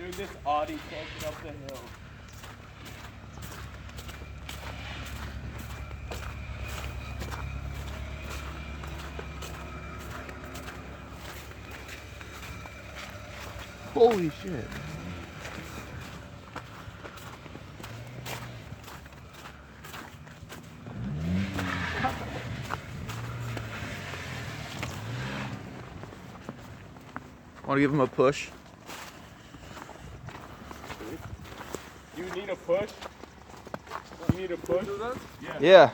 Dude, this Audi takes it up the hill. Holy shit. Want to give him a push? You need a push? You need a push? Yeah.